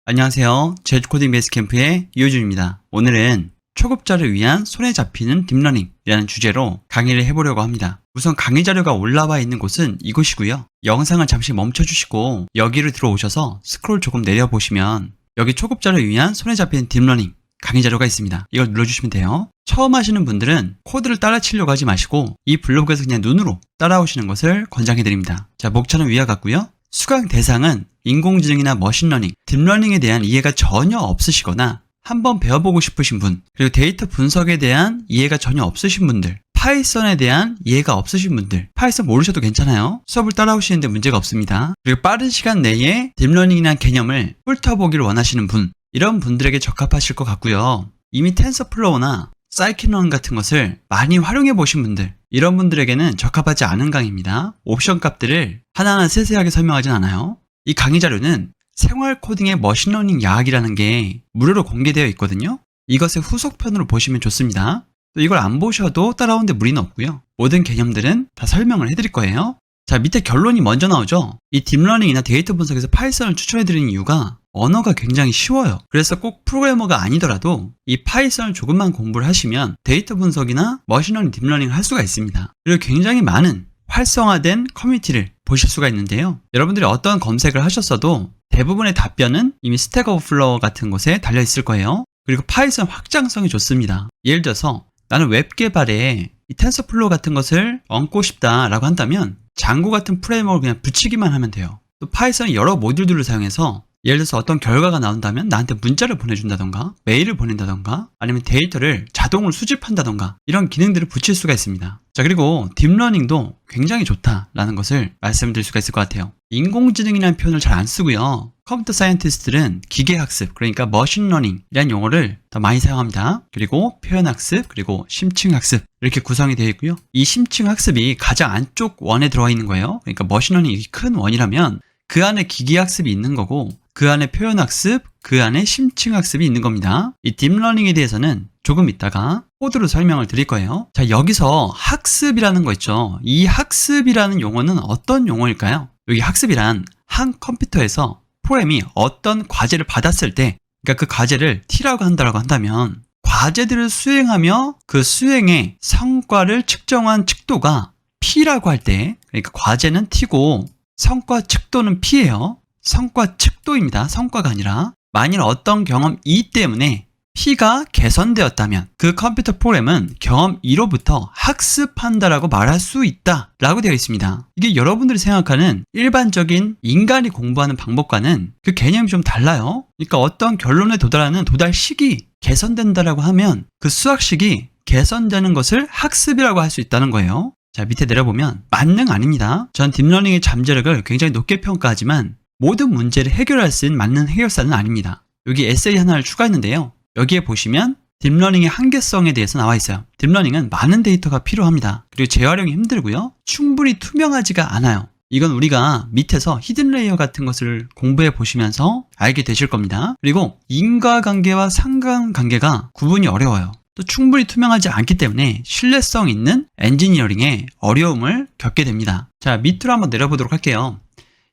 안녕하세요. 제주코딩 베이스캠프의 이호준입니다. 오늘은 초급자를 위한 손에 잡히는 딥러닝이라는 주제로 강의를 해보려고 합니다. 우선 강의 자료가 올라와 있는 곳은 이곳이고요. 영상을 잠시 멈춰주시고 여기로 들어오셔서 스크롤 조금 내려보시면 여기 초급자를 위한 손에 잡히는 딥러닝 강의 자료가 있습니다. 이걸 눌러주시면 돼요. 처음 하시는 분들은 코드를 따라치려고 하지 마시고 이 블로그에서 그냥 눈으로 따라오시는 것을 권장해드립니다. 자, 목차는 위와 같고요. 수강 대상은 인공지능이나 머신러닝, 딥러닝에 대한 이해가 전혀 없으시거나 한번 배워보고 싶으신 분, 그리고 데이터 분석에 대한 이해가 전혀 없으신 분들, 파이썬에 대한 이해가 없으신 분들, 파이썬 모르셔도 괜찮아요. 수업을 따라오시는데 문제가 없습니다. 그리고 빠른 시간 내에 딥러닝이라는 개념을 훑어보기를 원하시는 분, 이런 분들에게 적합하실 것 같고요. 이미 텐서플로우나 사이키넌 같은 것을 많이 활용해 보신 분들, 이런 분들에게는 적합하지 않은 강의입니다. 옵션 값들을 하나하나 세세하게 설명하진 않아요. 이 강의 자료는 생활 코딩의 머신러닝 야학이라는 게 무료로 공개되어 있거든요. 이것의 후속편으로 보시면 좋습니다. 또 이걸 안 보셔도 따라오는데 무리는 없고요. 모든 개념들은 다 설명을 해드릴 거예요. 자, 밑에 결론이 먼저 나오죠. 이 딥러닝이나 데이터 분석에서 파이썬을 추천해드리는 이유가 언어가 굉장히 쉬워요. 그래서 꼭 프로그래머가 아니더라도 이 파이썬을 조금만 공부를 하시면 데이터 분석이나 머신러닝, 딥러닝을 할 수가 있습니다. 그리고 굉장히 많은 활성화된 커뮤니티를 보실 수가 있는데요. 여러분들이 어떤 검색을 하셨어도 대부분의 답변은 이미 스택 오버플로우 같은 곳에 달려 있을 거예요. 그리고 파이썬 확장성이 좋습니다. 예를 들어서 나는 웹 개발에 이 텐서플로우 같은 것을 얹고 싶다라고 한다면 장고 같은 프레임워크를 그냥 붙이기만 하면 돼요. 또 파이썬의 여러 모듈들을 사용해서 예를 들어서 어떤 결과가 나온다면 나한테 문자를 보내준다던가 메일을 보낸다던가 아니면 데이터를 자동으로 수집한다던가 이런 기능들을 붙일 수가 있습니다. 자, 그리고 딥러닝도 굉장히 좋다라는 것을 말씀드릴 수가 있을 것 같아요. 인공지능이라는 표현을 잘 안 쓰고요. 컴퓨터 사이언티스트들은 기계학습, 그러니까 머신러닝이라는 용어를 더 많이 사용합니다. 그리고 표현학습, 그리고 심층학습 이렇게 구성이 되어 있고요. 이 심층학습이 가장 안쪽 원에 들어와 있는 거예요. 그러니까 머신러닝이 큰 원이라면 그 안에 기계학습이 있는 거고 그 안에 표현학습, 그 안에 심층학습이 있는 겁니다. 이 딥러닝에 대해서는 조금 이따가 코드로 설명을 드릴 거예요. 자, 여기서 학습이라는 거 있죠. 이 학습이라는 용어는 어떤 용어일까요? 여기 학습이란 한 컴퓨터에서 프로그램이 어떤 과제를 받았을 때, 그러니까 그 과제를 T라고 한다고 한다면 과제들을 수행하며 그 수행의 성과를 측정한 측도가 P라고 할 때, 그러니까 과제는 T고 성과 측도는 P예요. 성과 측도입니다. 성과가 아니라 만일 어떤 경험 2 때문에 P가 개선되었다면 그 컴퓨터 프로그램은 경험 2로부터 학습한다라고 말할 수 있다라고 되어 있습니다. 이게 여러분들이 생각하는 일반적인 인간이 공부하는 방법과는 그 개념이 좀 달라요. 그러니까 어떤 결론에 도달하는 도달식이 개선된다라고 하면 그 수학식이 개선되는 것을 학습이라고 할 수 있다는 거예요. 자, 밑에 내려보면 만능 아닙니다. 전 딥러닝의 잠재력을 굉장히 높게 평가하지만 모든 문제를 해결할 수 있는 맞는 해결사는 아닙니다. 여기 에세이 하나를 추가했는데요. 여기에 보시면 딥러닝의 한계성에 대해서 나와 있어요. 딥러닝은 많은 데이터가 필요합니다. 그리고 재활용이 힘들고요. 충분히 투명하지가 않아요. 이건 우리가 밑에서 히든 레이어 같은 것을 공부해 보시면서 알게 되실 겁니다. 그리고 인과관계와 상관관계가 구분이 어려워요. 또 충분히 투명하지 않기 때문에 신뢰성 있는 엔지니어링에 어려움을 겪게 됩니다. 자, 밑으로 한번 내려보도록 할게요.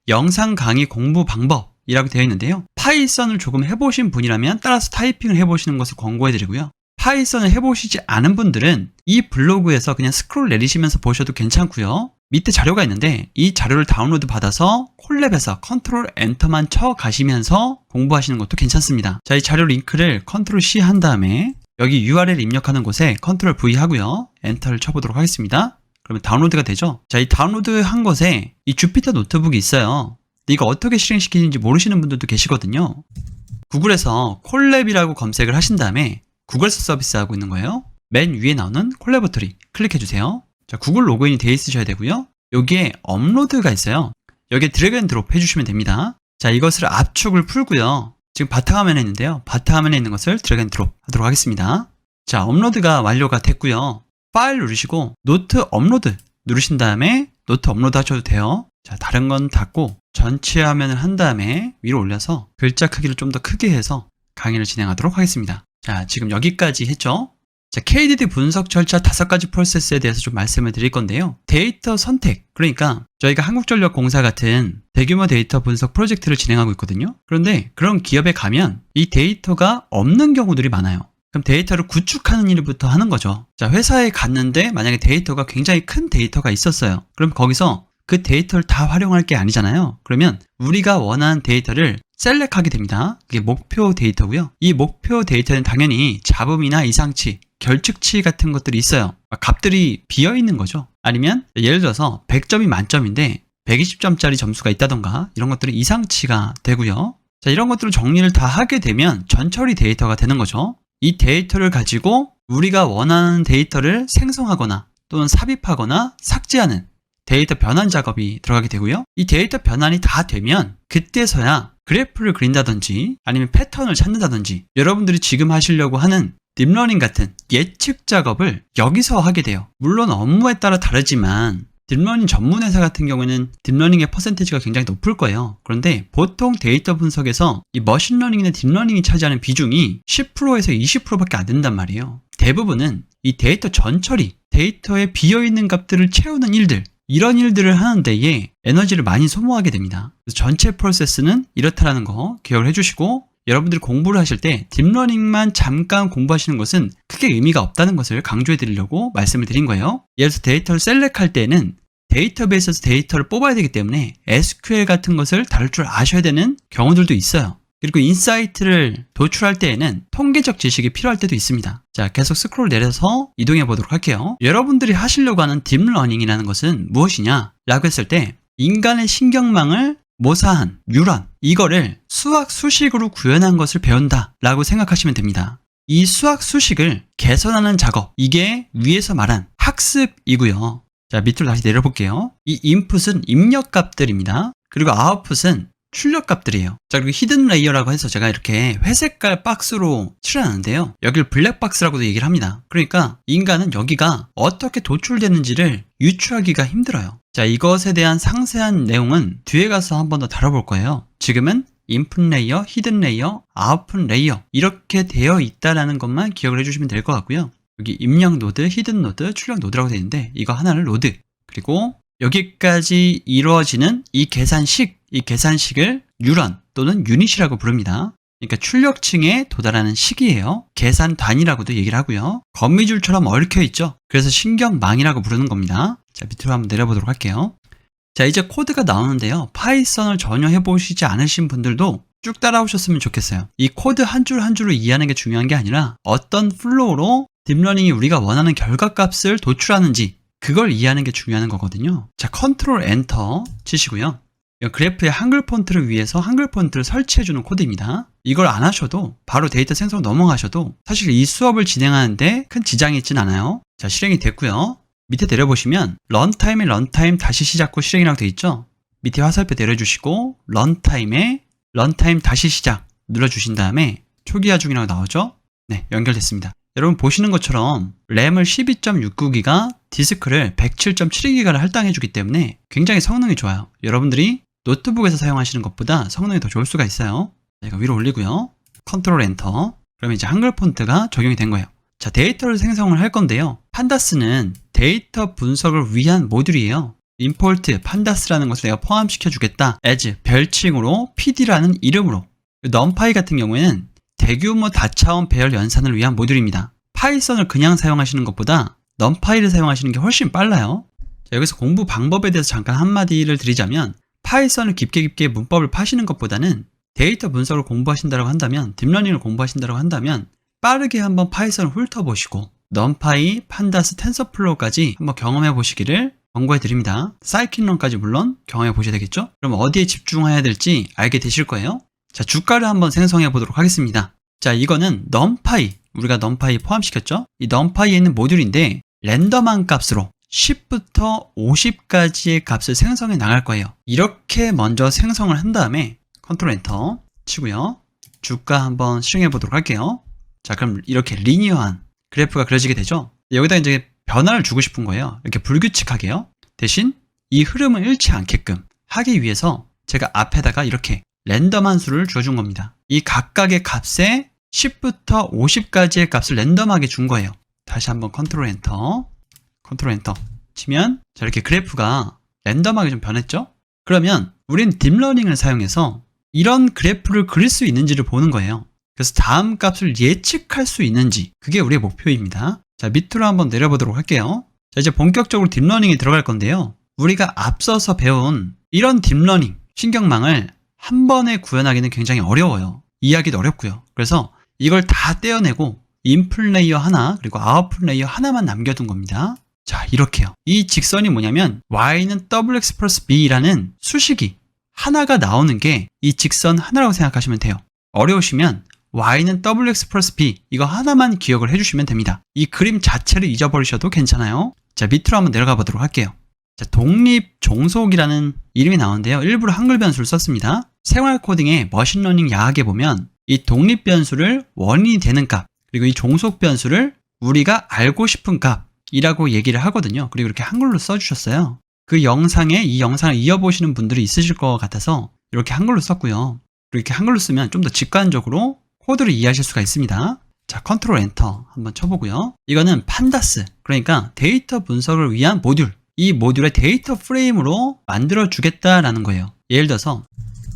영상 강의 공부 방법이라고 되어 있는데요. 파이썬을 조금 해보신 분이라면 따라서 타이핑을 해보시는 것을 권고해드리고요. 파이썬을 해보시지 않은 분들은 이 블로그에서 그냥 스크롤 내리시면서 보셔도 괜찮고요. 밑에 자료가 있는데 이 자료를 다운로드 받아서 콜랩에서 컨트롤 엔터만 쳐 가시면서 공부하시는 것도 괜찮습니다. 자, 이 자료 링크를 컨트롤 C 한 다음에 여기 URL 입력하는 곳에 컨트롤 V 하고요. 엔터를 쳐보도록 하겠습니다. 그러면 다운로드가 되죠? 자, 이 다운로드 한 것에 이 주피터 노트북이 있어요. 근데 이거 어떻게 실행시키는지 모르시는 분들도 계시거든요. 구글에서 콜랩이라고 검색을 하신 다음에 구글에서 서비스하고 있는 거예요. 맨 위에 나오는 콜라보러토리 클릭해주세요. 자, 구글 로그인이 되어 있으셔야 되고요. 여기에 업로드가 있어요. 여기에 드래그 앤 드롭 해주시면 됩니다. 자, 이것을 압축을 풀고요. 지금 바탕화면에 있는데요. 바탕화면에 있는 것을 드래그 앤 드롭 하도록 하겠습니다. 자, 업로드가 완료가 됐고요. 파일 누르시고 노트 업로드 누르신 다음에 노트 업로드 하셔도 돼요. 자, 다른 건 닫고 전체 화면을 한 다음에 위로 올려서 글자 크기를 좀 더 크게 해서 강의를 진행하도록 하겠습니다. 자, 지금 여기까지 했죠? 자, KDD 분석 절차 5가지 프로세스에 대해서 좀 말씀을 드릴 건데요. 데이터 선택, 그러니까 저희가 한국전력공사 같은 대규모 데이터 분석 프로젝트를 진행하고 있거든요. 그런데 그런 기업에 가면 이 데이터가 없는 경우들이 많아요. 그럼 데이터를 구축하는 일부터 하는 거죠. 자, 회사에 갔는데 만약에 데이터가 굉장히 큰 데이터가 있었어요. 그럼 거기서 그 데이터를 다 활용할 게 아니잖아요. 그러면 우리가 원하는 데이터를 셀렉하게 됩니다. 그게 목표 데이터고요. 이 목표 데이터는 당연히 잡음이나 이상치, 결측치 같은 것들이 있어요. 값들이 비어있는 거죠. 아니면 예를 들어서 100점이 만점인데 120점짜리 점수가 있다던가 이런 것들이 이상치가 되고요. 자, 이런 것들을 정리를 다 하게 되면 전처리 데이터가 되는 거죠. 이 데이터를 가지고 우리가 원하는 데이터를 생성하거나 또는 삽입하거나 삭제하는 데이터 변환 작업이 들어가게 되고요. 이 데이터 변환이 다 되면 그때서야 그래프를 그린다든지 아니면 패턴을 찾는다든지 여러분들이 지금 하시려고 하는 딥러닝 같은 예측 작업을 여기서 하게 돼요. 물론 업무에 따라 다르지만 딥러닝 전문 회사 같은 경우에는 딥러닝의 퍼센테이지가 굉장히 높을 거예요. 그런데 보통 데이터 분석에서 이 머신러닝이나 딥러닝이 차지하는 비중이 10%에서 20%밖에 안 된단 말이에요. 대부분은 이 데이터 전처리, 데이터에 비어있는 값들을 채우는 일들, 이런 일들을 하는 데에 에너지를 많이 소모하게 됩니다. 그래서 전체 프로세스는 이렇다라는 거 기억을 해주시고 여러분들이 공부를 하실 때 딥러닝만 잠깐 공부하시는 것은 크게 의미가 없다는 것을 강조해 드리려고 말씀을 드린 거예요. 예를 들어서 데이터를 셀렉할 때는 데이터베이스에서 데이터를 뽑아야 되기 때문에 SQL 같은 것을 다룰 줄 아셔야 되는 경우들도 있어요. 그리고 인사이트를 도출할 때에는 통계적 지식이 필요할 때도 있습니다. 자, 계속 스크롤 내려서 이동해 보도록 할게요. 여러분들이 하시려고 하는 딥러닝이라는 것은 무엇이냐 라고 했을 때 인간의 신경망을 모사한 뉴런, 이거를 수학 수식으로 구현한 것을 배운다 라고 생각하시면 됩니다. 이 수학 수식을 개선하는 작업, 이게 위에서 말한 학습이고요. 자, 밑으로 다시 내려볼게요. 이 인풋은 입력값들입니다. 그리고 아웃풋은 출력값들이에요. 자, 그리고 히든 레이어라고 해서 제가 이렇게 회색깔 박스로 칠해놨는데요. 여기를 블랙박스라고도 얘기를 합니다. 그러니까 인간은 여기가 어떻게 도출되는지를 유추하기가 힘들어요. 자, 이것에 대한 상세한 내용은 뒤에 가서 한 번 더 다뤄볼 거예요. 지금은 인풋 레이어, 히든 레이어, 아웃풋 레이어 이렇게 되어 있다는 것만 기억을 해주시면 될 것 같고요. 여기 입력 노드, 히든 노드, 출력 노드라고 되어 있는데 이거 하나를 노드, 그리고 여기까지 이루어지는 이 계산식을 뉴런 또는 유닛이라고 부릅니다. 그러니까 출력층에 도달하는 시기예요. 계산 단위라고도 얘기를 하고요. 거미줄처럼 얽혀 있죠. 그래서 신경망이라고 부르는 겁니다. 자, 밑으로 한번 내려보도록 할게요. 자, 이제 코드가 나오는데요. 파이썬을 전혀 해보시지 않으신 분들도 쭉 따라오셨으면 좋겠어요. 이 코드 한 줄 한 줄을 이해하는 게 중요한 게 아니라 어떤 플로우로 딥러닝이 우리가 원하는 결과값을 도출하는지 그걸 이해하는 게 중요한 거거든요. 자, 컨트롤 엔터 치시고요. 그래프에 한글 폰트를 위해서 한글 폰트를 설치해주는 코드입니다. 이걸 안 하셔도 바로 데이터 생성 넘어가셔도 사실 이 수업을 진행하는데 큰 지장이 있진 않아요. 자, 실행이 됐고요. 밑에 내려보시면 런타임에 런타임 다시 시작 후 실행이라고 되어 있죠. 밑에 화살표 내려주시고 런타임에 런타임 다시 시작 눌러주신 다음에 초기화 중이라고 나오죠. 네, 연결됐습니다. 여러분 보시는 것처럼 램을 12.69기가, 디스크를 107.72기가를 할당해주기 때문에 굉장히 성능이 좋아요. 여러분들이 노트북에서 사용하시는 것보다 성능이 더 좋을 수가 있어요. 자, 이거 위로 올리고요. 컨트롤 엔터. 그러면 이제 한글 폰트가 적용이 된 거예요. 자, 데이터를 생성을 할 건데요. 판다스는 데이터 분석을 위한 모듈이에요. 임포트 판다스라는 것을 내가 포함시켜 주겠다. as 별칭으로 pd라는 이름으로. 넘파이 같은 경우에는 대규모 다차원 배열 연산을 위한 모듈입니다. 파이썬을 그냥 사용하시는 것보다 넘파이를 사용하시는 게 훨씬 빨라요. 자, 여기서 공부 방법에 대해서 잠깐 한마디를 드리자면 파이썬을 깊게 문법을 파시는 것보다는 데이터 분석을 공부하신다고 한다면, 딥러닝을 공부하신다고 한다면 빠르게 한번 파이썬을 훑어보시고 넘파이, 판다스, 텐서플로우까지 한번 경험해 보시기를 권고해 드립니다. 사이킨런까지 물론 경험해 보셔야 되겠죠? 그럼 어디에 집중해야 될지 알게 되실 거예요. 자, 주가를 한번 생성해 보도록 하겠습니다. 자, 이거는 넘파이, 우리가 넘파이 포함시켰죠? 이 넘파이에 있는 모듈인데 랜덤한 값으로 10부터 50까지의 값을 생성해 나갈 거예요. 이렇게 먼저 생성을 한 다음에 컨트롤 엔터 치고요. 주가 한번 실행해 보도록 할게요. 자, 그럼 이렇게 리니어한 그래프가 그려지게 되죠. 여기다 이제 변화를 주고 싶은 거예요. 이렇게 불규칙하게요. 대신 이 흐름을 잃지 않게끔 하기 위해서 제가 앞에다가 이렇게 랜덤한 수를 주어준 겁니다. 이 각각의 값에 10부터 50까지의 값을 랜덤하게 준 거예요. 다시 한번 컨트롤 엔터, 컨트롤 엔터 치면 자, 이렇게 그래프가 랜덤하게 좀 변했죠? 그러면 우린 딥러닝을 사용해서 이런 그래프를 그릴 수 있는지를 보는 거예요. 그래서 다음 값을 예측할 수 있는지, 그게 우리의 목표입니다. 자, 밑으로 한번 내려보도록 할게요. 자, 이제 본격적으로 딥러닝에 들어갈 건데요. 우리가 앞서서 배운 이런 딥러닝, 신경망을 한 번에 구현하기는 굉장히 어려워요. 이해하기도 어렵고요. 그래서 이걸 다 떼어내고 인풋 레이어 하나, 그리고 아웃풋 레이어 하나만 남겨둔 겁니다. 자, 이렇게요. 이 직선이 뭐냐면 y는 wx 플러스 b라는 수식이 하나가 나오는 게 이 직선 하나라고 생각하시면 돼요. 어려우시면 y는 wx 플러스 b 이거 하나만 기억을 해주시면 됩니다. 이 그림 자체를 잊어버리셔도 괜찮아요. 자, 밑으로 한번 내려가 보도록 할게요. 자, 독립종속이라는 이름이 나오는데요. 일부러 한글 변수를 썼습니다. 생활 코딩의 머신러닝 야학에 보면 이 독립 변수를 원인이 되는 값, 그리고 이 종속 변수를 우리가 알고 싶은 값이라고 얘기를 하거든요. 그리고 이렇게 한글로 써주셨어요. 그 영상에 이 영상을 이어보시는 분들이 있으실 것 같아서 이렇게 한글로 썼고요. 이렇게 한글로 쓰면 좀 더 직관적으로 코드를 이해하실 수가 있습니다. 자, 컨트롤 엔터 한번 쳐보고요. 이거는 판다스, 그러니까 데이터 분석을 위한 모듈, 이 모듈의 데이터 프레임으로 만들어 주겠다라는 거예요. 예를 들어서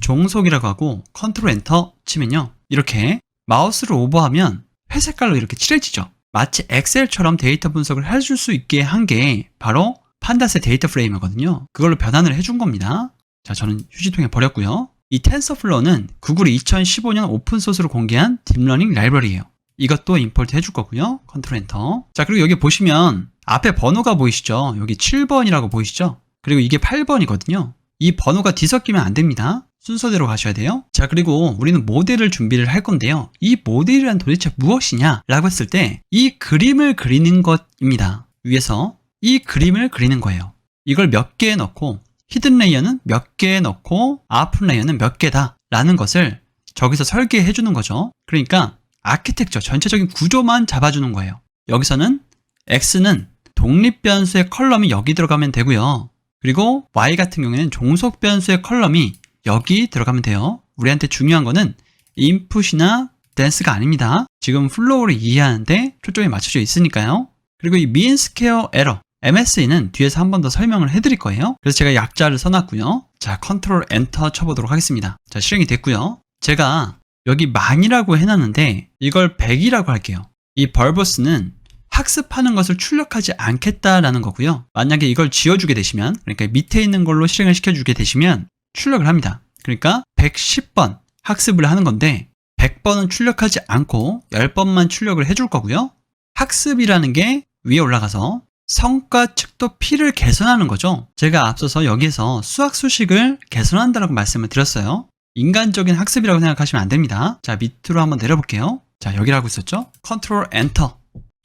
종속이라고 하고 컨트롤 엔터 치면요, 이렇게 마우스를 오버하면 회색깔로 이렇게 칠해지죠. 마치 엑셀처럼 데이터 분석을 해줄 수 있게 한 게 바로 판다스의 데이터 프레임이거든요. 그걸로 변환을 해준 겁니다. 자, 저는 휴지통에 버렸고요. 이 텐서플로우는 구글이 2015년 오픈소스로 공개한 딥러닝 라이브러리예요. 이것도 임포트 해줄 거고요. 컨트롤 엔터. 자, 그리고 여기 보시면 앞에 번호가 보이시죠? 여기 7번이라고 보이시죠? 그리고 이게 8번이거든요. 이 번호가 뒤섞이면 안 됩니다. 순서대로 가셔야 돼요. 자, 그리고 우리는 모델을 준비를 할 건데요. 이 모델이란 도대체 무엇이냐 라고 했을 때 이 그림을 그리는 것입니다. 위에서 이 그림을 그리는 거예요. 이걸 몇 개에 넣고 히든 레이어는 몇 개에 넣고 아웃풋 레이어는 몇 개다 라는 것을 저기서 설계해 주는 거죠. 그러니까 아키텍처 전체적인 구조만 잡아주는 거예요. 여기서는 x는 독립 변수의 컬럼이 여기 들어가면 되고요. 그리고 y 같은 경우에는 종속 변수의 컬럼이 여기 들어가면 돼요. 우리한테 중요한 거는 인풋이나 댄스가 아닙니다. 지금 플로우를 이해하는데 초점이 맞춰져 있으니까요. 그리고 이 mean square error, MSE는 뒤에서 한 번 더 설명을 해드릴 거예요. 그래서 제가 약자를 써놨고요. 자, 컨트롤 엔터 쳐보도록 하겠습니다. 자, 실행이 됐고요. 제가 여기 만이라고 해놨는데 이걸 100이라고 할게요. 이 벌버스는 학습하는 것을 출력하지 않겠다라는 거고요. 만약에 이걸 지워주게 되시면, 그러니까 밑에 있는 걸로 실행을 시켜주게 되시면 출력을 합니다. 그러니까 110번 학습을 하는 건데 100번은 출력하지 않고 10번만 출력을 해줄 거고요. 학습이라는 게 위에 올라가서 성과 척도 P를 개선하는 거죠. 제가 앞서서 여기에서 수학 수식을 개선한다고 말씀을 드렸어요. 인간적인 학습이라고 생각하시면 안 됩니다. 자, 밑으로 한번 내려볼게요. 자, 여기라고 있었죠? 컨트롤 엔터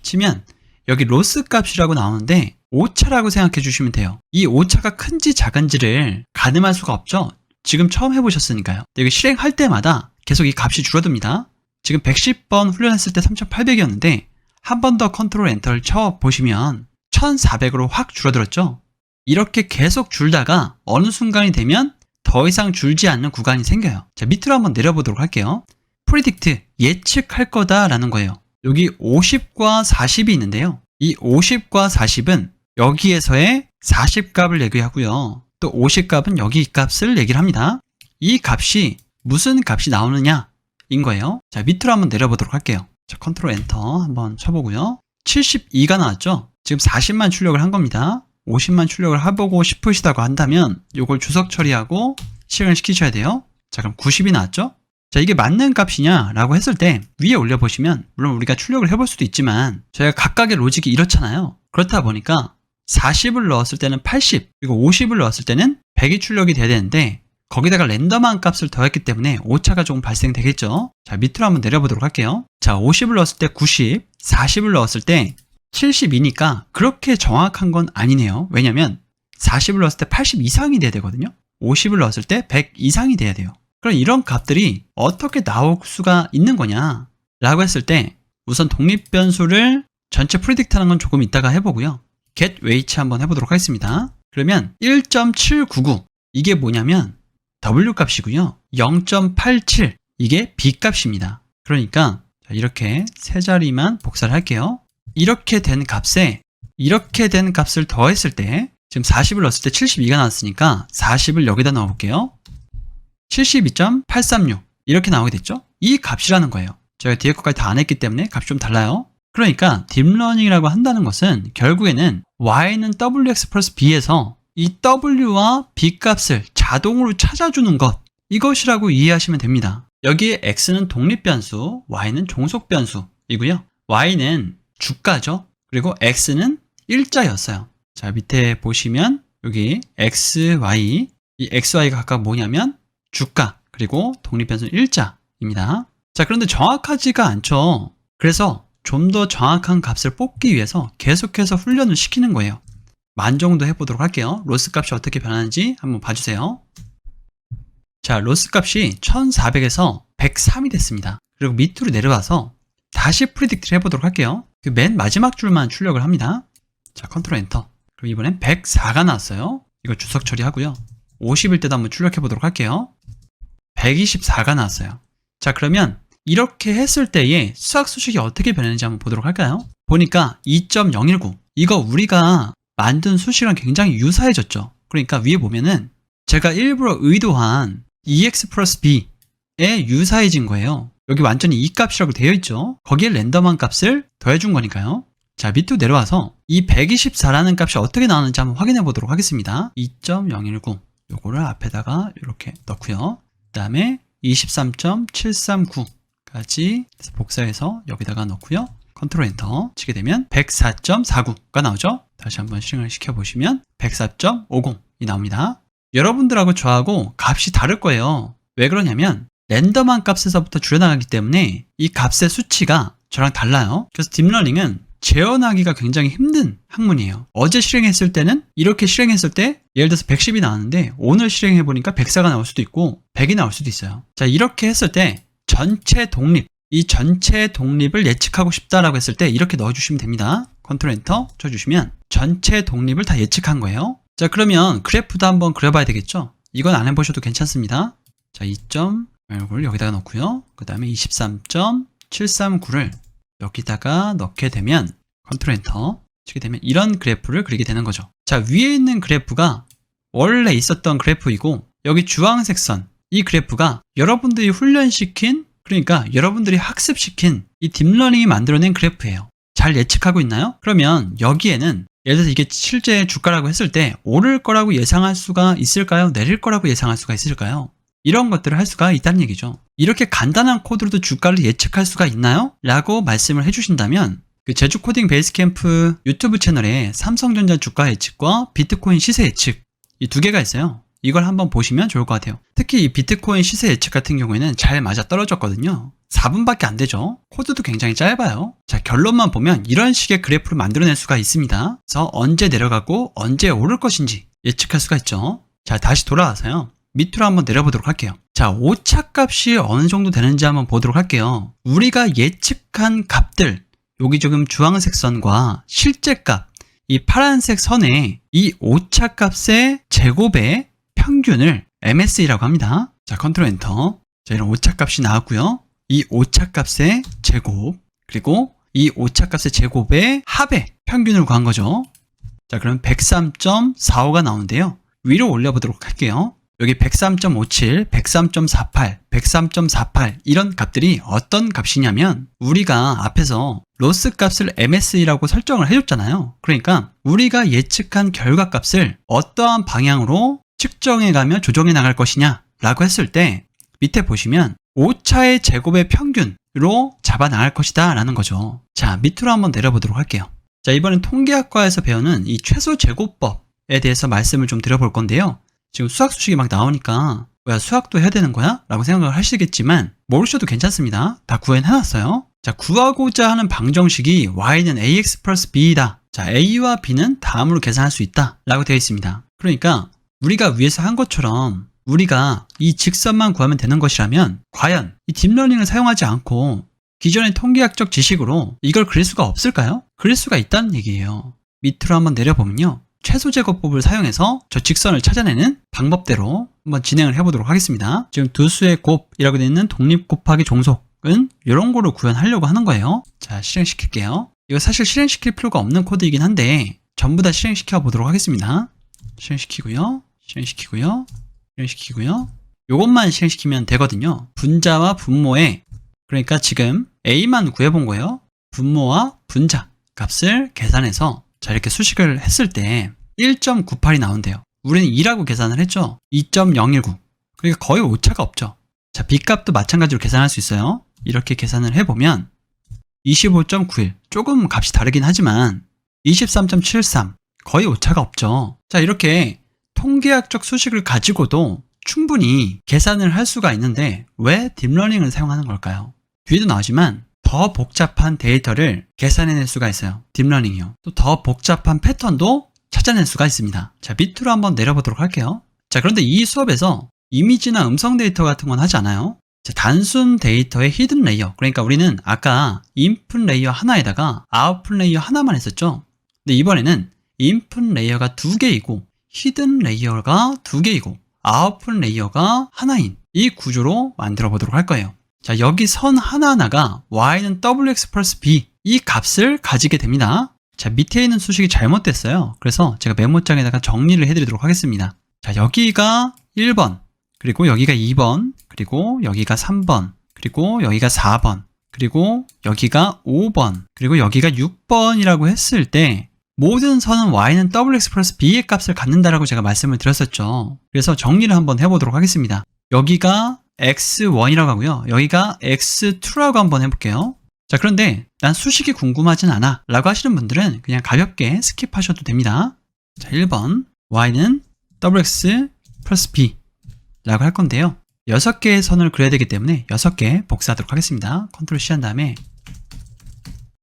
치면 여기 로스 값이라고 나오는데 오차라고 생각해 주시면 돼요. 이 오차가 큰지 작은지를 가늠할 수가 없죠. 지금 처음 해보셨으니까요. 이거 실행할 때마다 계속 이 값이 줄어듭니다. 지금 110번 훈련했을 때 3800이었는데 한 번 더 컨트롤 엔터를 쳐보시면 1400으로 확 줄어들었죠. 이렇게 계속 줄다가 어느 순간이 되면 더 이상 줄지 않는 구간이 생겨요. 자, 밑으로 한번 내려보도록 할게요. predict, 예측할 거다라는 거예요. 여기 50과 40이 있는데요. 이 50과 40은 여기에서의 40값을 얘기하고요. 또 50값은 여기 값을 얘기를 합니다. 이 값이 무슨 값이 나오느냐인 거예요. 자, 밑으로 한번 내려보도록 할게요. 자, 컨트롤 엔터 한번 쳐보고요. 72가 나왔죠? 지금 40만 출력을 한 겁니다. 50만 출력을 해보고 싶으시다고 한다면 이걸 주석 처리하고 실행을 시키셔야 돼요. 자, 그럼 90이 나왔죠? 자, 이게 맞는 값이냐 라고 했을 때 위에 올려보시면 물론 우리가 출력을 해볼 수도 있지만 저희가 각각의 로직이 이렇잖아요. 그렇다 보니까 40을 넣었을 때는 80 그리고 50을 넣었을 때는 100이 출력이 돼야 되는데 거기다가 랜덤한 값을 더했기 때문에 오차가 조금 발생되겠죠. 자, 밑으로 한번 내려보도록 할게요. 자, 50을 넣었을 때 90, 40을 넣었을 때 72니까 그렇게 정확한 건 아니네요. 왜냐면 40을 넣었을 때 80 이상이 돼야 되거든요. 50을 넣었을 때 100 이상이 돼야 돼요. 그럼 이런 값들이 어떻게 나올 수가 있는 거냐 라고 했을 때 우선 독립변수를 전체 프리딕트 하는 건 조금 이따가 해보고요. get weight 한번 해보도록 하겠습니다. 그러면 1.799 이게 뭐냐면 W 값이고요. 0.87 이게 B 값입니다. 그러니까 이렇게 세 자리만 복사를 할게요. 이렇게 된 값을 더했을 때 지금 40을 넣었을 때 72가 나왔으니까 40을 여기다 넣어볼게요. 72.836 이렇게 나오게 됐죠? 이 값이라는 거예요. 제가 뒤에 것까지 다 안 했기 때문에 값이 좀 달라요. 그러니까 딥러닝이라고 한다는 것은 결국에는 y는 wx 플러스 b에서 이 w와 b 값을 자동으로 찾아주는 것, 이것이라고 이해하시면 됩니다. 여기에 x는 독립변수, y는 종속변수이고요. y는 주가죠. 그리고 x는 일자였어요. 자, 밑에 보시면 여기 xy, 이 xy가 각각 뭐냐면 주가, 그리고 독립변수는 일자입니다. 자, 그런데 정확하지가 않죠. 그래서 좀 더 정확한 값을 뽑기 위해서 계속해서 훈련을 시키는 거예요. 만 정도 해보도록 할게요. 로스 값이 어떻게 변하는지 한번 봐주세요. 자, 로스 값이 1400에서 103이 됐습니다. 그리고 밑으로 내려와서 다시 프리딕트를 해보도록 할게요. 그 맨 마지막 줄만 출력을 합니다. 자, 컨트롤 엔터. 그럼 이번엔 104가 나왔어요. 이거 주석 처리하고요. 50일 때도 한번 출력해 보도록 할게요. 124가 나왔어요. 자, 그러면 이렇게 했을 때의 수학 수식이 어떻게 변했는지 한번 보도록 할까요? 보니까 2.019 이거 우리가 만든 수식이랑 굉장히 유사해졌죠. 그러니까 위에 보면은 제가 일부러 의도한 EX 플러스 B에 유사해진 거예요. 여기 완전히 이 값이라고 되어 있죠. 거기에 랜덤한 값을 더해준 거니까요. 자, 밑으로 내려와서 이 124라는 값이 어떻게 나오는지 한번 확인해 보도록 하겠습니다. 2.019 요거를 앞에다가 이렇게 넣고요. 그 다음에 23.739까지 복사해서 여기다가 넣고요. 컨트롤 엔터 치게 되면 104.49가 나오죠. 다시 한번 실행을 시켜보시면 104.50이 나옵니다. 여러분들하고 저하고 값이 다를 거예요. 왜 그러냐면 랜덤한 값에서부터 줄여나가기 때문에 이 값의 수치가 저랑 달라요. 그래서 딥러닝은 재현하기가 굉장히 힘든 학문이에요. 어제 실행했을 때는 이렇게 실행했을 때 예를 들어서 110이 나왔는데 오늘 실행해보니까 104가 나올 수도 있고 100이 나올 수도 있어요. 자, 이렇게 했을 때 전체 독립, 이 전체 독립을 예측하고 싶다라고 했을 때 이렇게 넣어주시면 됩니다. 컨트롤 엔터 쳐주시면 전체 독립을 다 예측한 거예요. 자, 그러면 그래프도 한번 그려봐야 되겠죠? 이건 안 해보셔도 괜찮습니다. 자, 2.0을 여기다가 넣고요. 그 다음에 23.739를 여기다가 넣게 되면 컨트롤 엔터 치게 되면 이런 그래프를 그리게 되는 거죠. 자, 위에 있는 그래프가 원래 있었던 그래프이고 여기 주황색 선, 이 그래프가 여러분들이 훈련시킨, 그러니까 여러분들이 학습시킨 이 딥러닝이 만들어낸 그래프예요. 잘 예측하고 있나요? 그러면 여기에는 예를 들어서 이게 실제 주가라고 했을 때 오를 거라고 예상할 수가 있을까요? 내릴 거라고 예상할 수가 있을까요? 이런 것들을 할 수가 있다는 얘기죠. 이렇게 간단한 코드로도 주가를 예측할 수가 있나요? 라고 말씀을 해주신다면 그 제주 코딩 베이스캠프 유튜브 채널에 삼성전자 주가 예측과 비트코인 시세 예측 이 두 개가 있어요. 이걸 한번 보시면 좋을 것 같아요. 특히 이 비트코인 시세 예측 같은 경우에는 잘 맞아 떨어졌거든요. 4분밖에 안 되죠. 코드도 굉장히 짧아요. 자, 결론만 보면 이런 식의 그래프를 만들어낼 수가 있습니다. 그래서 언제 내려가고 언제 오를 것인지 예측할 수가 있죠. 자, 다시 돌아와서요. 밑으로 한번 내려보도록 할게요. 자, 오차값이 어느 정도 되는지 한번 보도록 할게요. 우리가 예측한 값들, 여기 지금 주황색 선과 실제 값, 이 파란색 선에 이 오차값의 제곱의 평균을 MSE라고 합니다. 자, 컨트롤 엔터. 자, 이런 오차값이 나왔고요. 이 오차값의 제곱, 그리고 이 오차값의 제곱의 합의 평균을 구한 거죠. 자, 그럼 103.45가 나오는데요. 위로 올려보도록 할게요. 여기 103.57, 103.48, 103.48 이런 값들이 어떤 값이냐면 우리가 앞에서 로스 값을 MSE라고 설정을 해줬잖아요. 그러니까 우리가 예측한 결과 값을 어떠한 방향으로 측정해가며 조정해 나갈 것이냐 라고 했을 때 밑에 보시면 오차의 제곱의 평균으로 잡아 나갈 것이다 라는 거죠. 자, 밑으로 한번 내려보도록 할게요. 자, 이번엔 통계학과에서 배우는 이 최소 제곱법에 대해서 말씀을 좀 드려볼 건데요. 지금 수학 수식이 막 나오니까 뭐야 수학도 해야 되는 거야? 라고 생각을 하시겠지만 모르셔도 괜찮습니다. 다 구현해놨어요. 자, 구하고자 하는 방정식이 y는 ax 플러스 b이다. 자, a와 b는 다음으로 계산할 수 있다 라고 되어 있습니다. 그러니까 우리가 위에서 한 것처럼 우리가 이 직선만 구하면 되는 것이라면 과연 이 딥러닝을 사용하지 않고 기존의 통계학적 지식으로 이걸 그릴 수가 없을까요? 그릴 수가 있다는 얘기예요. 밑으로 한번 내려보면요. 최소제곱법을 사용해서 저 직선을 찾아내는 방법대로 한번 진행을 해보도록 하겠습니다. 지금 두 수의 곱이라고 되어 있는 독립 곱하기 종속은 이런 거로 구현하려고 하는 거예요. 자, 실행시킬게요. 이거 사실 실행시킬 필요가 없는 코드이긴 한데 전부 다 실행시켜 보도록 하겠습니다. 실행시키고요. 요것만 실행시키면 되거든요. 분자와 분모의, 그러니까 지금 A만 구해본 거예요. 분모와 분자 값을 계산해서 자 이렇게 수식을 했을 때 1.98이 나온대요. 우리는 2라고 계산을 했죠. 2.019. 그러니까 거의 오차가 없죠. 자, B값도 마찬가지로 계산할 수 있어요. 이렇게 계산을 해보면 25.91. 조금 값이 다르긴 하지만 23.73. 거의 오차가 없죠. 자, 이렇게 통계학적 수식을 가지고도 충분히 계산을 할 수가 있는데 왜 딥러닝을 사용하는 걸까요? 뒤에도 나오지만 더 복잡한 데이터를 계산해낼 수가 있어요. 딥러닝이요. 또 더 복잡한 패턴도 찾아낼 수가 있습니다. 자, 밑으로 한번 내려보도록 할게요. 자, 그런데 이 수업에서 이미지나 음성 데이터 같은 건 하지 않아요. 자, 단순 데이터의 히든 레이어. 그러니까 우리는 아까 인풋 레이어 하나에다가 아웃풋 레이어 하나만 했었죠. 근데 이번에는 인풋 레이어가 2개이고 히든 레이어가 2개이고 아웃풋 레이어가 하나인 이 구조로 만들어 보도록 할 거예요. 자, 여기 선 하나하나가 y는 wx 플러스 b 이 값을 가지게 됩니다. 자, 밑에 있는 수식이 잘못됐어요. 그래서 제가 메모장에다가 정리를 해드리도록 하겠습니다. 자, 여기가 1번, 그리고 여기가 2번, 그리고 여기가 3번, 그리고 여기가 4번, 그리고 여기가 5번, 그리고 여기가 6번이라고 했을 때 모든 선은 y는 wx 플러스 b의 값을 갖는다라고 제가 말씀을 드렸었죠. 그래서 정리를 한번 해보도록 하겠습니다. 여기가 x1이라고 하고요. 여기가 x2라고 한번 해볼게요. 자, 그런데 난 수식이 궁금하진 않아 라고 하시는 분들은 그냥 가볍게 스킵하셔도 됩니다. 자, 1번 y는 wx 플러스 b 라고 할 건데요. 6개의 선을 그려야 되기 때문에 6개 복사하도록 하겠습니다. 컨트롤 C 한 다음에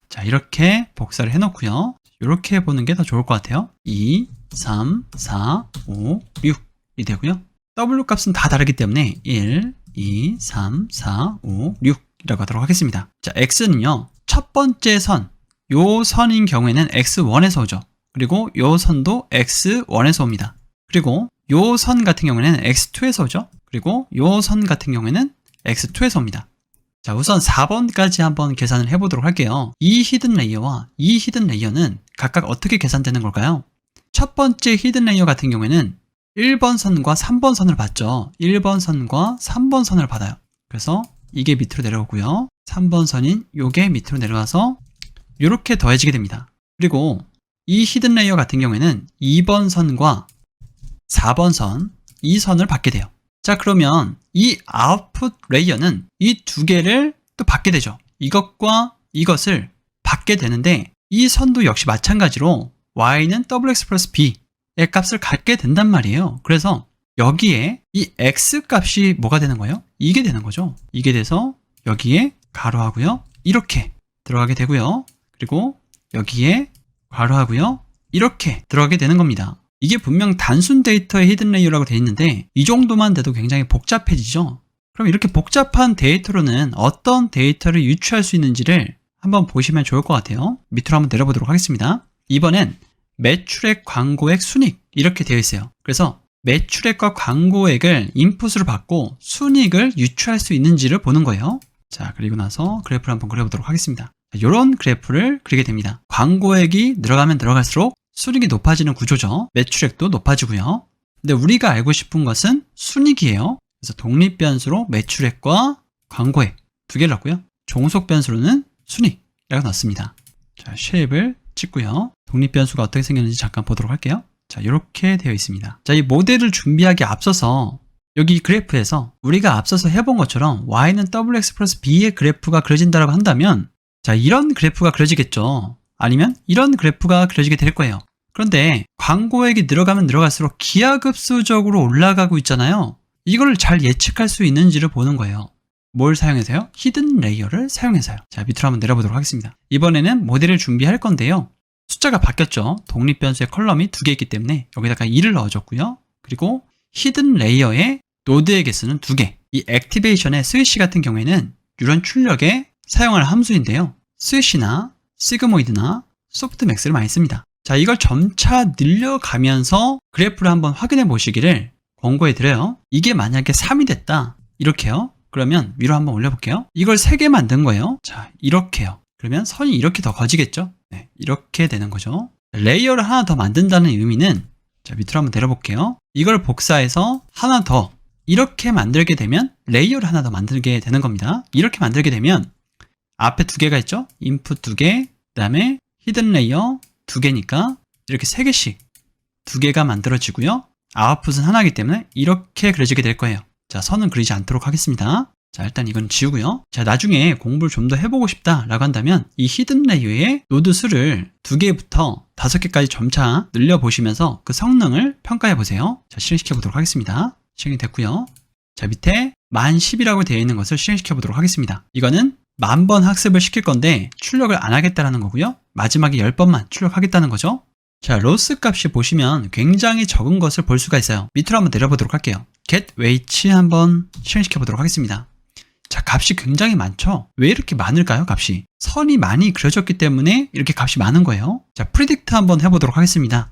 자, 이렇게 복사를 해놓고요. 이렇게 해보는 게 더 좋을 것 같아요. 2, 3, 4, 5, 6이 되고요. W 값은 다 다르기 때문에 1, 2, 3, 4, 5, 6이라고 하도록 하겠습니다. 자, X는요. 첫 번째 선, 요 선인 경우에는 X1에서 오죠. 그리고 요 선도 X1에서 옵니다. 그리고 요 선 같은 경우에는 X2에서 오죠. 그리고 요 선 같은 경우에는 X2에서 옵니다. 자, 우선 4번까지 한번 계산을 해보도록 할게요. 이 히든 레이어와 이 히든 레이어는 각각 어떻게 계산되는 걸까요? 첫 번째 히든 레이어 같은 경우에는 1번 선과 3번 선을 받죠. 1번 선과 3번 선을 받아요. 그래서 이게 밑으로 내려오고요. 3번 선인 요게 밑으로 내려와서 이렇게 더해지게 됩니다. 그리고 이 히든 레이어 같은 경우에는 2번 선과 4번 선, 이 선을 받게 돼요. 자, 그러면 이 아웃풋 레이어는 이 두 개를 또 받게 되죠. 이것과 이것을 받게 되는데 이 선도 역시 마찬가지로 y는 wx 플러스 b의 값을 갖게 된단 말이에요. 그래서 여기에 이 x 값이 뭐가 되는 거예요? 이게 되는 거죠. 이게 돼서 여기에 괄호하고요. 이렇게 들어가게 되고요. 그리고 여기에 괄호하고요. 이렇게 들어가게 되는 겁니다. 이게 분명 단순 데이터의 히든 레이어라고 되어 있는데 이 정도만 돼도 굉장히 복잡해지죠. 그럼 이렇게 복잡한 데이터로는 어떤 데이터를 유추할 수 있는지를 한번 보시면 좋을 것 같아요. 밑으로 한번 내려보도록 하겠습니다. 이번엔 매출액, 광고액, 순익 이렇게 되어 있어요. 그래서 매출액과 광고액을 인풋으로 받고 순익을 유추할 수 있는지를 보는 거예요. 자, 그리고 나서 그래프를 한번 그려보도록 하겠습니다. 이런 그래프를 그리게 됩니다. 광고액이 늘어가면 들어갈수록 순익이 높아지는 구조죠. 매출액도 높아지고요. 근데 우리가 알고 싶은 것은 순익이에요. 그래서 독립변수로 매출액과 광고액 두 개를 넣고요. 종속변수로는 순익이라고 넣습니다. 자, 쉐입을 찍고요. 독립변수가 어떻게 생겼는지 잠깐 보도록 할게요. 자, 이렇게 되어 있습니다. 자, 이 모델을 준비하기 앞서서 여기 그래프에서 우리가 앞서서 해본 것처럼 y는 wx 플러스 b의 그래프가 그려진다고 한다면 자, 이런 그래프가 그려지겠죠. 아니면 이런 그래프가 그려지게 될 거예요. 그런데 광고액이 늘어가면 늘어갈수록 기하급수적으로 올라가고 있잖아요. 이걸 잘 예측할 수 있는지를 보는 거예요. 뭘 사용해서요? 히든 레이어를 사용해서요. 자, 밑으로 한번 내려보도록 하겠습니다. 이번에는 모델을 준비할 건데요. 숫자가 바뀌었죠. 독립변수의 컬럼이 두 개 있기 때문에 여기다가 2를 넣어줬고요. 그리고 히든 레이어의 노드의 개수는 2개. 이 액티베이션의 스위시 같은 경우에는 뉴런 출력에 사용할 함수인데요. 스위시나 시그모이드나 소프트맥스를 많이 씁니다. 자, 이걸 점차 늘려가면서 그래프를 한번 확인해 보시기를 권고해 드려요. 이게 만약에 3이 됐다. 이렇게요. 그러면 위로 한번 올려볼게요. 이걸 3개 만든 거예요. 자, 이렇게요. 그러면 선이 이렇게 더 거지겠죠? 네, 이렇게 되는 거죠. 레이어를 하나 더 만든다는 의미는 자, 밑으로 한번 내려볼게요. 이걸 복사해서 하나 더 이렇게 만들게 되면 레이어를 하나 더 만들게 되는 겁니다. 이렇게 만들게 되면 앞에 두 개가 있죠? 인풋 두 개, 그 다음에 히든 레이어 두 개니까 이렇게 세 개씩 두 개가 만들어지고요. 아웃풋은 하나이기 때문에 이렇게 그려지게 될 거예요. 자, 선은 그리지 않도록 하겠습니다. 자, 일단 이건 지우고요. 자, 나중에 공부를 좀 더 해보고 싶다라고 한다면 이 히든 레이어의 노드 수를 2개부터 5개까지 점차 늘려보시면서 그 성능을 평가해 보세요. 자, 실행시켜 보도록 하겠습니다. 실행이 됐고요. 자, 밑에 1010이라고 되어 있는 것을 실행시켜 보도록 하겠습니다. 이거는 10,000번 학습을 시킬 건데 출력을 안 하겠다라는 거고요. 마지막에 10번만 출력하겠다는 거죠. 자, 로스 값이 보시면 굉장히 적은 것을 볼 수가 있어요. 밑으로 한번 내려보도록 할게요. get weight 한번 실행시켜 보도록 하겠습니다. 자, 값이 굉장히 많죠? 왜 이렇게 많을까요, 값이? 선이 많이 그려졌기 때문에 이렇게 값이 많은 거예요. 자, predict 한번 해보도록 하겠습니다.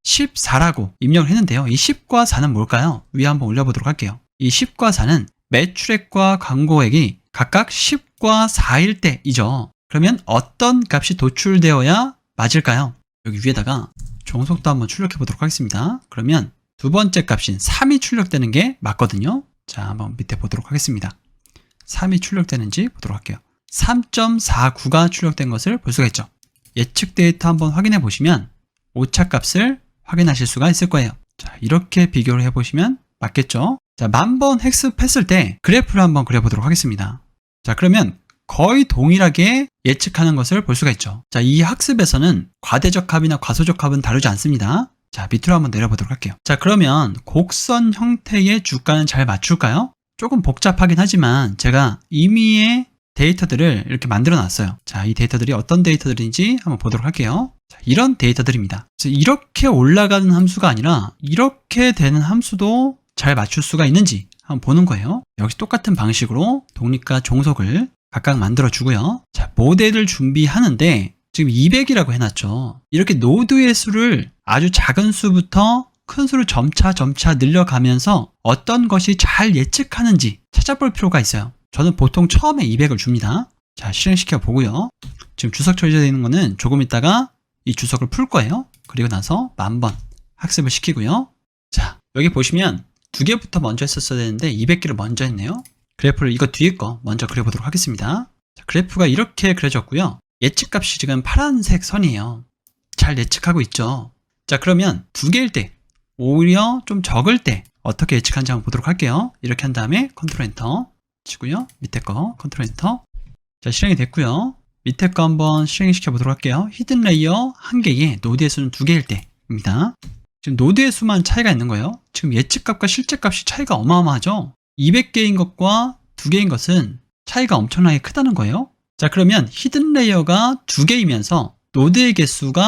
14라고 입력을 했는데요. 이 10과 4는 뭘까요? 위에 한번 올려보도록 할게요. 이 10과 4는 매출액과 광고액이 각각 10과 4일 때이죠. 그러면 어떤 값이 도출되어야 맞을까요? 여기 위에다가 종속도 한번 출력해 보도록 하겠습니다. 그러면 두 번째 값인 3이 출력되는 게 맞거든요. 자, 한번 밑에 보도록 하겠습니다. 3이 출력되는지 보도록 할게요. 3.49가 출력된 것을 볼 수가 있죠. 예측 데이터 한번 확인해 보시면 오차 값을 확인하실 수가 있을 거예요. 자, 이렇게 비교를 해보시면 맞겠죠? 자, 10,000번 학습했을 때 그래프를 한번 그려보도록 하겠습니다. 자, 그러면 거의 동일하게 예측하는 것을 볼 수가 있죠. 자, 이 학습에서는 과대적 합이나 과소적 합은 다루지 않습니다. 자, 밑으로 한번 내려보도록 할게요. 자, 그러면 곡선 형태의 주가는 잘 맞출까요? 조금 복잡하긴 하지만 제가 임의의 데이터들을 이렇게 만들어 놨어요. 자, 이 데이터들이 어떤 데이터들인지 한번 보도록 할게요. 자, 이런 데이터들입니다. 그래서 이렇게 올라가는 함수가 아니라 이렇게 되는 함수도 잘 맞출 수가 있는지 한번 보는 거예요. 역시 똑같은 방식으로 독립과 종속을 각각 만들어 주고요. 자, 모델을 준비하는데 지금 200이라고 해놨죠. 이렇게 노드의 수를 아주 작은 수부터 큰 수를 점차 늘려가면서 어떤 것이 잘 예측하는지 찾아볼 필요가 있어요. 저는 보통 처음에 200을 줍니다. 자, 실행시켜 보고요. 지금 주석 처리되어 있는 거는 조금 있다가 이 주석을 풀 거예요. 그리고 나서 10,000번 학습을 시키고요. 자, 여기 보시면 2개부터 먼저 했었어야 되는데 200개를 먼저 했네요. 그래프를 이거 뒤에 거 먼저 그려보도록 하겠습니다. 자, 그래프가 이렇게 그려졌고요. 예측값이 지금 파란색 선이에요. 잘 예측하고 있죠. 자, 그러면 2개일 때 오히려 좀 적을 때 어떻게 예측하는지 한번 보도록 할게요. 이렇게 한 다음에 컨트롤 엔터 치고요. 밑에 거 컨트롤 엔터. 자, 실행이 됐고요. 밑에 거 한번 실행시켜 보도록 할게요. 히든 레이어 1개에 노드의 수는 2개일 때입니다. 지금 노드의 수만 차이가 있는 거예요. 지금 예측값과 실제값이 차이가 어마어마하죠. 200개인 것과 2개인 것은 차이가 엄청나게 크다는 거예요. 자, 그러면 히든 레이어가 2개이면서 노드의 개수가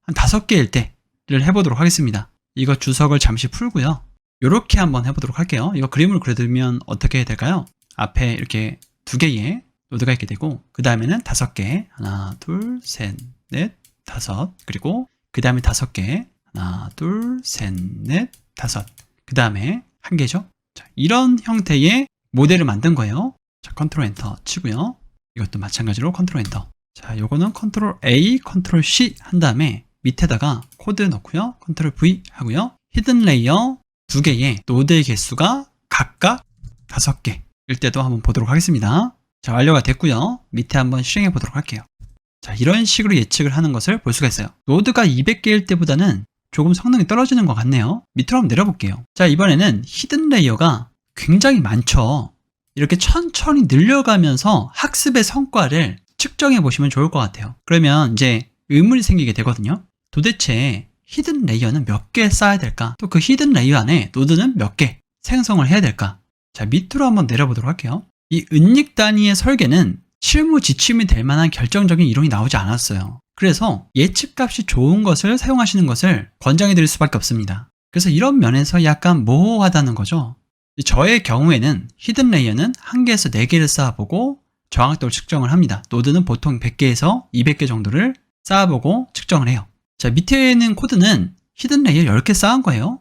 한 5개일 때를 해보도록 하겠습니다. 이거 주석을 잠시 풀고요. 이렇게 한번 해보도록 할게요. 이거 그림을 그려두면 어떻게 해야 될까요? 앞에 이렇게 2개의 노드가 있게 되고 그 다음에는 5개 하나 둘 셋 넷 다섯 그리고 그 다음에 5개 하나 둘 셋 넷 다섯 그 다음에 1개죠. 자, 이런 형태의 모델을 만든 거예요. 자, 컨트롤 엔터 치고요. 이것도 마찬가지로 컨트롤 엔터. 자, 요거는 컨트롤 A, 컨트롤 C 한 다음에 밑에다가 코드 넣고요. 컨트롤 V 하고요. 히든 레이어 2개의 노드의 개수가 각각 5개일 때도 한번 보도록 하겠습니다. 자, 완료가 됐고요. 밑에 한번 실행해 보도록 할게요. 자, 이런 식으로 예측을 하는 것을 볼 수가 있어요. 노드가 200개일 때보다는 조금 성능이 떨어지는 것 같네요. 밑으로 한번 내려볼게요. 자, 이번에는 히든 레이어가 굉장히 많죠. 이렇게 천천히 늘려가면서 학습의 성과를 측정해 보시면 좋을 것 같아요. 그러면 이제 의문이 생기게 되거든요. 도대체 히든 레이어는 몇 개 쌓아야 될까? 또 그 히든 레이어 안에 노드는 몇 개 생성을 해야 될까? 자, 밑으로 한번 내려보도록 할게요. 이 은닉 단위의 설계는 실무 지침이 될 만한 결정적인 이론이 나오지 않았어요. 그래서 예측값이 좋은 것을 사용하시는 것을 권장해 드릴 수밖에 없습니다. 그래서 이런 면에서 약간 모호하다는 거죠. 저의 경우에는 히든 레이어는 1개에서 4개를 쌓아보고 정확도를 측정을 합니다. 노드는 보통 100개에서 200개 정도를 쌓아보고 측정을 해요. 자, 밑에 있는 코드는 히든 레이어 10개 쌓은 거예요.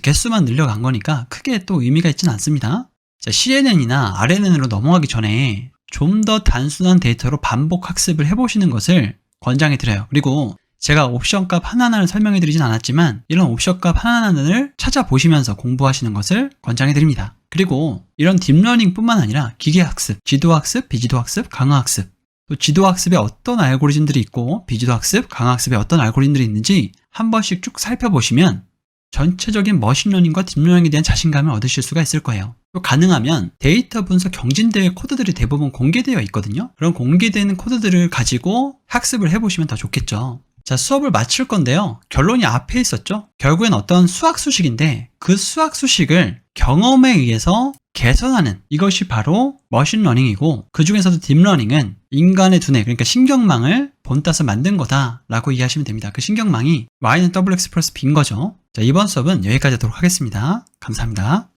개수만 늘려간 거니까 크게 또 의미가 있지는 않습니다. 자, CNN이나 RNN으로 넘어가기 전에 좀 더 단순한 데이터로 반복 학습을 해보시는 것을 권장해 드려요. 그리고 제가 옵션 값 하나하나를 설명해 드리진 않았지만 이런 옵션 값 하나하나를 찾아보시면서 공부하시는 것을 권장해 드립니다. 그리고 이런 딥러닝 뿐만 아니라 기계학습, 지도학습, 비지도학습, 강화학습, 또 지도학습에 어떤 알고리즘들이 있고 비지도학습, 강화학습에 어떤 알고리즘들이 있는지 한 번씩 쭉 살펴보시면 전체적인 머신러닝과 딥러닝에 대한 자신감을 얻으실 수가 있을 거예요. 또 가능하면 데이터 분석 경진대회 코드들이 대부분 공개되어 있거든요. 그런 공개되는 코드들을 가지고 학습을 해보시면 더 좋겠죠. 자, 수업을 마칠 건데요. 결론이 앞에 있었죠. 결국엔 어떤 수학 수식인데 그 수학 수식을 경험에 의해서 개선하는 이것이 바로 머신러닝이고 그 중에서도 딥러닝은 인간의 두뇌, 그러니까 신경망을 본따서 만든 거다라고 이해하시면 됩니다. 그 신경망이 Y는 WX 플러스 B인 거죠. 자, 이번 수업은 여기까지 하도록 하겠습니다. 감사합니다.